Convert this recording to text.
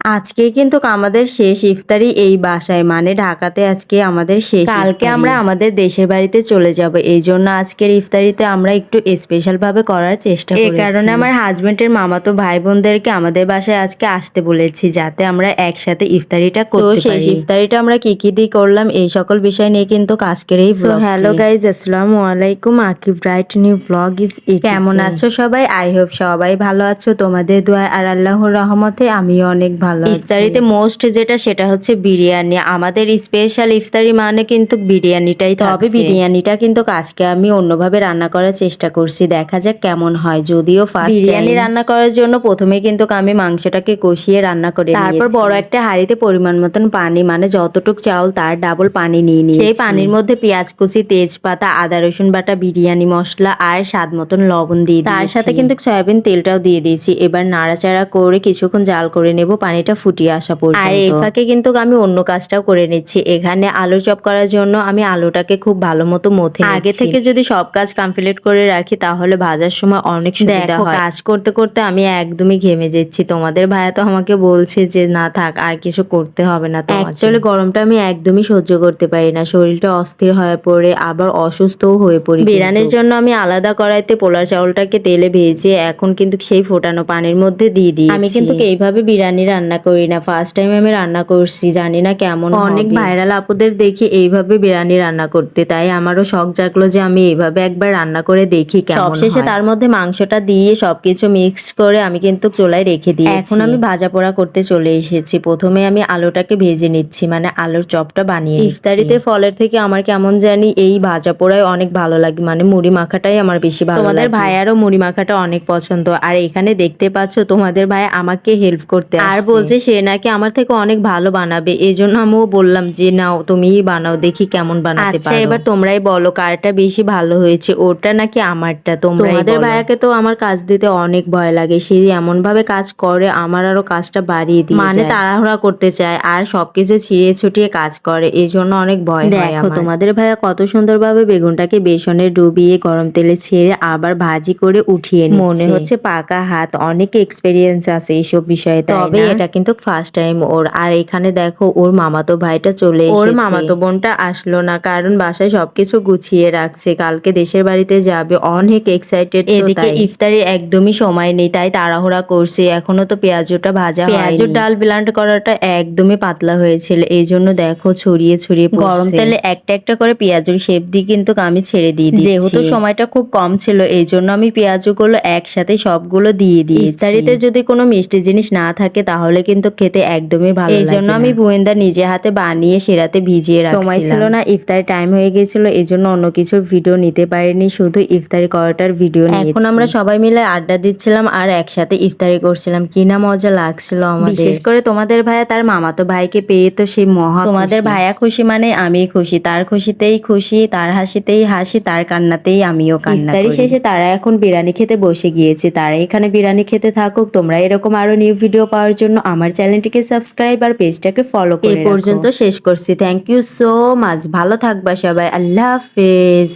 আজকে কিন্তু আমাদের শেষ ইফতারি এই বাসায়, মানে ঢাকাতে আজকে আমাদের শেষ। কালকে আমরা আমাদের দেশের বাড়িতে চলে যাব, এই জন্য আজকের ইফতারিতে আমরা একটু স্পেশাল ভাবে করার চেষ্টা করেছি। এই কারণে আমার হাজবেন্ডের মামাতো ভাই বোনদেরকে আমাদের বাসায় আজকে আসতে বলেছি, যাতে আমরা একসাথে ইফতারিটা করতে পারি। শেষ ইফতারিটা আমরা কি কি দিয়ে করলাম এই সকল বিষয় নিয়ে কিন্তু আজকের এই ব্লগ। হ্যালো গাইজ, আসসালামু আলাইকুম। Akib right new blog is it. কেমন আছো সবাই? আই হোপ সবাই ভালো আছো, তোমাদের দোয়া আর আল্লাহর রহমতে আমিও অনেক ভালো। ইফতারিতে মোস্ট যেটা সেটা হচ্ছে বিরিয়ানি। আমাদের স্পেশাল ইফতারি মানে কিন্তু বিরিয়ানিটাই। তবে বিরিয়ানিটা কিন্তু আজকে আমি অন্যভাবে রান্না করার চেষ্টা করছি, দেখা যাক কেমন হয়। যদিও ফার্স্ট বিরিয়ানি রান্না করার জন্য প্রথমে কিন্তু আমি মাংসটাকে কষিয়ে রান্না করে তারপর বড় একটা হাঁড়িতে পরিমাণ মতন পানি, মানে যতটুক চাউল তার ডাবল পানি নিয়ে নিই। সেই পানির মধ্যে পেঁয়াজ কুচি, তেজপাতা, আদা রসুন বাটা, বিরিয়ানি মশলা আর স্বাদ মতন লবণ দিয়ে তার সাথে কিন্তু সয়াবিন তেলটাও দিয়ে দিয়েছি। এবার নাড়াচাড়া করে কিছুক্ষণ জাল করে নেব পানিটা ফুটিয়ে আসা পর্যন্ত। আর এই ফাঁকে কিন্তু আমি অন্য কাজটাও করে নিচ্ছি। এখানে আলু চপ করার জন্য আমি আলুটাকে খুব ভালো মতো মথে আগে থেকে যদি সব কাজ কমপ্লিট করে রাখি তাহলে ভাজার সময় অনেক সুবিধা হয়। কাজ করতে করতে আমি একদমই ঘেমে যাচ্ছি। তোমাদের ভাইয়া তো আমাকে বলছে যে না থাক, আর কিছু করতে হবে না। তো অ্যাকচুয়ালি গরমটা আমি একদমই সহ্য করতে পারি না, শরীরটা অস্থির হয়ে পড়ে, আবার অসুস্থও হয়ে পড়ি। বিরিয়ানির জন্য আমি আলাদা কড়াইতে পোলার চাউলটাকে তেলে ভেজে এখন কিন্তু সেই ফোটানো পানির মধ্যে দিয়ে দিই। আমি কিন্তু এইভাবে বিরিয়ানি রান্না করি না, ফার্স্ট টাইম আমি রান্না করছি, জানি না কেমন। অনেক ভাইরাল আপুদের দেখি এইভাবে বিরিয়ানি রান্না করতে, তাই আমারও শখ জাগলো যে আমি এইভাবে একবার রান্না করে দেখি কেমন। সবশেষে তার মধ্যে মাংসটা দিয়ে সবকিছু মিক্স করে আমি কিন্তু চুলায় রেখে দিই। এখন আমি ভাজা পোড়া করতে চলে এসেছি। প্রথমে আমি আলুটাকে ভেজে নিচ্ছি, মানে আলুর চপটা বানিয়ে। ইফতারিতে ফলের থেকে আমার কেমন জানি এই ভাজা পোড়াই অনেক ভালো লাগে, মানে মুড়ি মাখাটাই আমার বেশি ভালো লাগে। তোমাদের ভাইয়ারও মুড়ি মাখাটা অনেক পছন্দ। আর এখানে দেখতে পাচ্ছ তোমাদের ভাই আমাকে হেল্প করতে আর বলছে সে নাকি আমার থেকে অনেক ভালো বানাবে, এই জন্য আমিও বললাম যে নাও তুমিই বানাও, দেখি কেমন বানাতে পারো। এবার তোমরাই বলো কারটা বেশি ভালো হয়েছে, ওটা নাকি আমারটা। তোমাদের ভাইয়াকে তো আমার কাজ দিতে অনেক ভয় লাগে, সে এমন ভাবে কাজ করে আমার আরো কাজটা বাড়িয়ে দিয়ে মানে তাড়াহুড়া করতে চায় আর সবকিছু ছিঁড়ে ছুটিয়ে কাজ করে, এই জন্য অনেক ভয় হয়। দেখো তোমাদের ভাইয়া কত সুন্দরভাবে বেগুনটাকে বেসনে ডুবিয়ে গরম তেলে ছেড়ে আবার ভাজি করে উঠিয়ে নিচ্ছে। মনে হচ্ছে পাকা হাত, অনেক এক্সপেরিয়েন্স আছে এইসব বিষয়ে। তবে এটা কিন্তু ফার্স্ট টাইম ওর। আর এখানে দেখো ওর মামাতো ভাইটা চলে এসেছে। ওর মামাতো বোনটা আসলো না, কারণ বাসায় সবকিছু গুছিয়ে রাখছে, কালকে দেশের বাড়িতে যাবে, অনেক এক্সাইটেড। এদিকে ইফতারি একদমই সময় নেই, তাই তাড়াহুড়া করছে। এখনো তো পেঁয়াজটা ভাজা হয়নি। পেঁয়াজের ডাল ব্লান্ড করাটা একদমই পাতলা হয়েছিল, এই জন্য দেখো ছড়িয়ে ছড়িয়ে গরম তেলে একটা একটা করে পেঁয়াজের শেপ দিয়ে কিন্তু আমি ছেড়ে দিয়ে দিই। যেহেতু সময়টা খুব কম ছিল এই জন্য আমি পেঁয়াজগুলো একসাথে সবগুলো দিয়ে দিই। ইফতারিতে যদি কোনো মিষ্টি জিনিস না থাকে তাহলে কিন্তু খেতে একদমই ভালো লাগে। এই জন্য আমি বুয়েন্দা নিজে হাতে বানিয়ে সেরাতে ভিজিয়ে রাখছিলাম। সময় ছিল না, ইফতারি টাইম হয়ে গেছিল, এই জন্য অন্য কিছুর ভিডিও নিতে পারিনি, শুধু ইফতারি করাটার ভিডিও নিয়েছি। এখন আমরা সবাই মিলে আড্ডা দিচ্ছিলাম আর একসাথে ইফতারি করছিলাম, কি না মজা লাগছিল আমাদের। বিশেষ করে তোমাদের ভাইয়া তার মামাতো ভাইকে পেয়ে তো সেই মহা। তোমাদের ভাইয়া খুশি মানে আমি খুশি, তার খুশিতেই খুশি, তার হাসিতেই হাসি, তার কান্নাতেই আমিও কান্না। ইফতারি শেষে তারা এখন বিরিয়ানি খেতে বসে গিয়েছে, তারা এখানে বিরিয়ানি খেতে থাকুক। তোমরা এরকম আরো নিউ ভিডিও পাওয়ার জন্য আমার চ্যানেলটিকে সাবস্ক্রাইব আর পেজটাকে ফলো করে এই পর্যন্ত শেষ করছি। থ্যাংক ইউ সো মাচ, ভালো থাকবা সবাই, আল্লাহ হাফেজ।